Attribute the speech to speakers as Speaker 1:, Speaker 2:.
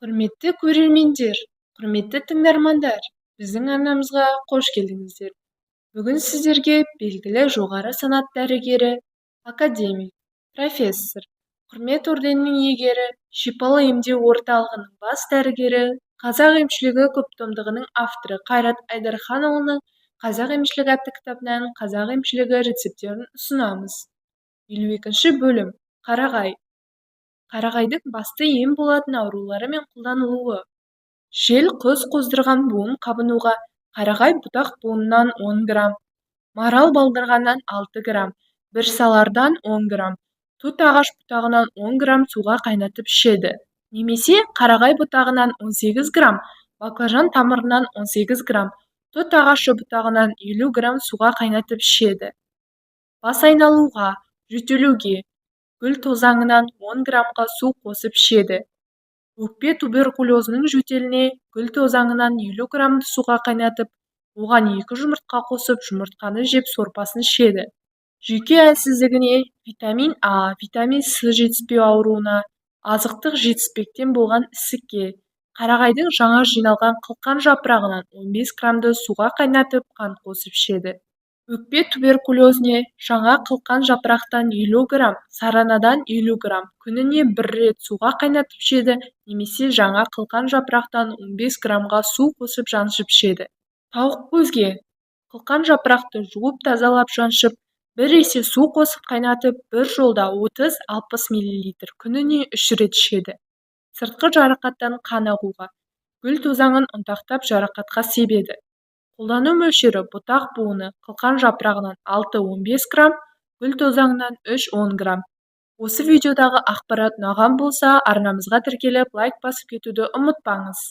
Speaker 1: Құрметті көрермендер, құрметті тыңдармандар, біздің арнамызға қош келдіңіздер. Бүгін сіздерге белгілі жоғары санат дәрігері, академик, профессор, құрмет орденінің иегері, шипалы емдеу орталығының бас дәрігері, қазақ емшілігі көптомдығының авторы Қайрат Айдарханұлының қазақ емшілігі атты кітабынан қазақ емшілігі рецепттерін ұсынамыз. 52 бөлім. Қарағай. Қарағайдың басты ем болатын аурулары мен қолданылуы. Жел құз қоздырған буын қабынуға қарағай бұтақ буынынан 10 грамм, марал балдырғаннан 6 грамм, бір салардан 10 грамм, тұт ағаш бұтағынан 10 грамм суға қайнатып ішеді. Немесе қарағай бұтағынан 18 грамм, баклажан тамырынан 18 грамм, тұт ағашы бұтағынан 50 грамм суға қайнатып ішеді. Бас айналуға, жөтелуге, гүл тозаңынан 10 граммға су қосып ішеді. Өкпе туберкулезінің жөтеліне гүл тозаңынан 50 граммды суға қайнатып, оған 2 жұмыртқа қосып, жұмыртқаны жеп сорпасын ішеді. Жүйке әлсіздігіне, витамин А, витамин С жетіспеу ауруына, азықтық жетіспектен болған ісікке, қарағайдың жаңа жиналған қылқан жапырағынан 15 граммды суға қайнатып, қант қосып ішеді. Өкпе туберкулезіне жаңа қылқан жапырақтан 50 грамм, саранадан 50 грамм күніне 1 рет суға қайнатып ішеді, немесе жаңа қылқан жапырақтан 15 граммға су қосып жаншып ішеді. Тауық көзге қылқан жапырақты жуып тазалап жаншып, 1 есе су қосып қайнатып, бір жолда 30-60 мл күніне 3 рет ішеді. Сыртқы жарақаттан қан ағуға, гүл тозаңын ұнтақтап жарақатқа себеді. Қолдану мөлшері бұтақ буыны қылқан жапырағынан 6-15 грамм, гүл тозаңынан 3-10 грамм. Осы видеодағы ақпарат ұнаған болса, арнамызға тіркеліп, лайк басып кетуді ұмытпаңыз.